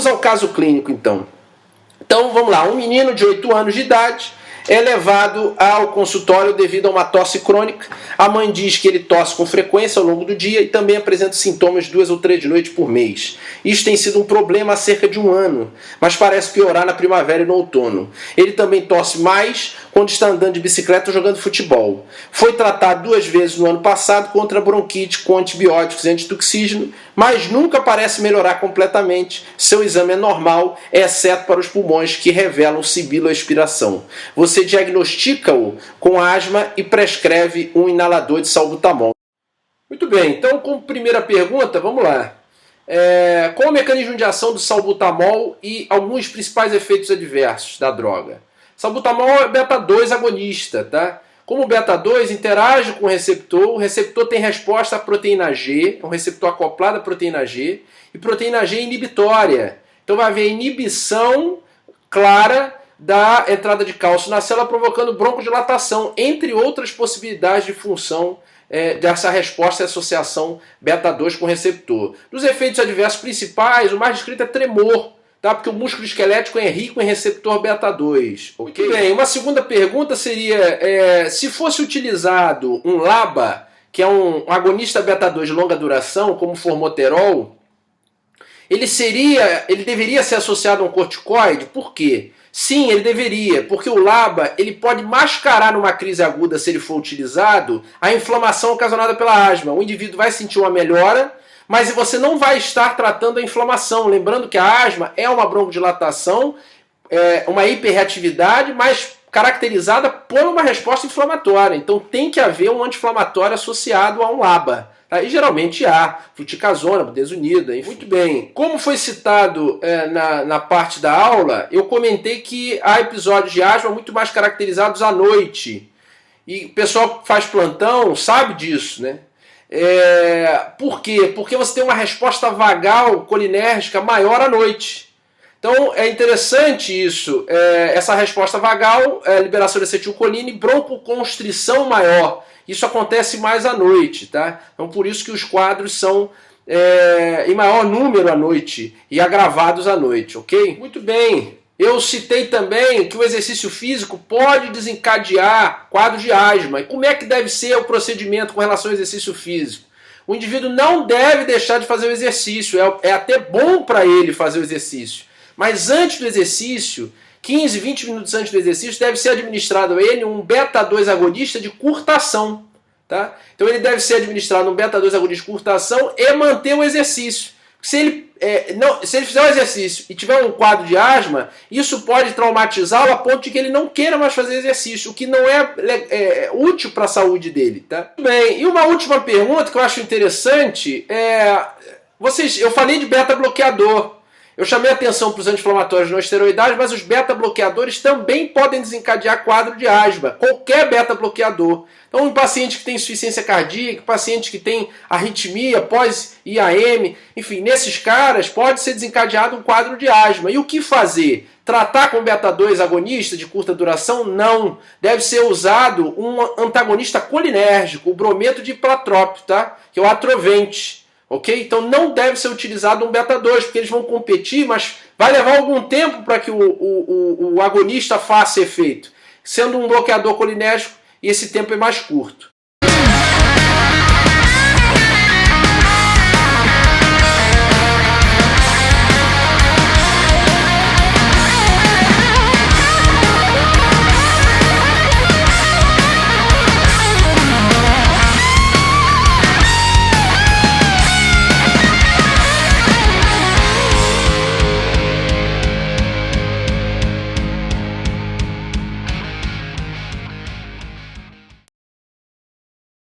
Vamos ao caso clínico, então. Então, vamos lá. Um menino de 8 anos de idade é levado ao consultório devido a uma tosse crônica. A mãe diz que ele tosse com frequência ao longo do dia e também apresenta sintomas 2 ou 3 noites por mês. Isso tem sido um problema há cerca de 1 ano, mas parece piorar na primavera e no outono. Ele também tosse mais quando está andando de bicicleta ou jogando futebol. Foi tratado 2 vezes no ano passado contra a bronquite com antibióticos e antituxígeno, mas nunca parece melhorar completamente. Seu exame é normal, exceto para os pulmões que revelam sibiloaspiração. Você diagnostica-o com asma e prescreve um inalador de salbutamol. Muito bem, então como primeira pergunta, vamos lá. Qual o mecanismo de ação do salbutamol e alguns principais efeitos adversos da droga? Salbutamol é beta-2 agonista, tá? Como o beta-2 interage com o receptor tem resposta à proteína G, é um receptor acoplado à proteína G, e proteína G inibitória. Então vai haver inibição clara da entrada de cálcio na célula, provocando broncodilatação, entre outras possibilidades de função dessa resposta e associação beta-2 com o receptor. Dos efeitos adversos principais, o mais descrito é tremor, tá? Porque o músculo esquelético é rico em receptor beta-2. Okay? Muito bem, uma segunda pergunta seria, se fosse utilizado um LABA, que é um agonista beta-2 de longa duração, como o formoterol, ele deveria ser associado a um corticoide? Por quê? Sim, ele deveria, porque o LABA ele pode mascarar numa crise aguda, se ele for utilizado, a inflamação ocasionada pela asma. O indivíduo vai sentir uma melhora, mas você não vai estar tratando a inflamação. Lembrando que a asma é uma broncodilatação, uma hiperreatividade, mas caracterizada por uma resposta inflamatória. Então tem que haver um anti-inflamatório associado a um LABA. Tá? E geralmente há fluticasona, budesonida, enfim. Muito bem. Como foi citado na parte da aula, eu comentei que há episódios de asma muito mais caracterizados à noite. E o pessoal que faz plantão sabe disso, né? Por quê? Porque você tem uma resposta vagal colinérgica maior à noite. Então é interessante isso, essa resposta vagal, liberação de acetilcolina e broncoconstrição maior. Isso acontece mais à noite, tá? Então por isso que os quadros são em maior número à noite e agravados à noite, ok? Muito bem. Eu citei também que o exercício físico pode desencadear quadro de asma. E como é que deve ser o procedimento com relação ao exercício físico? O indivíduo não deve deixar de fazer o exercício, é até bom para ele fazer o exercício. Mas antes do exercício, 15, 20 minutos antes do exercício, deve ser administrado a ele um beta-2 agonista de curta ação. Tá? Então ele deve ser administrado um beta-2 agonista de curta ação e manter o exercício. Se ele fizer o exercício e tiver um quadro de asma, isso pode traumatizá-lo a ponto de que ele não queira mais fazer exercício, o que não é útil para a saúde dele. Tá? Bem, e uma última pergunta que eu acho interessante eu falei de beta-bloqueador. Eu chamei a atenção para os anti-inflamatórios não esteroidais, mas os beta-bloqueadores também podem desencadear quadro de asma. Qualquer beta-bloqueador. Então, um paciente que tem insuficiência cardíaca, paciente que tem arritmia pós-IAM, enfim, nesses caras pode ser desencadeado um quadro de asma. E o que fazer? Tratar com beta-2 agonista de curta duração? Não. Deve ser usado um antagonista colinérgico, o brometo de hiplatrópio, tá? Que é o Atrovent. Ok? Então não deve ser utilizado um beta-2, porque eles vão competir, mas vai levar algum tempo para que o agonista faça efeito, sendo um bloqueador colinérgico, e esse tempo é mais curto.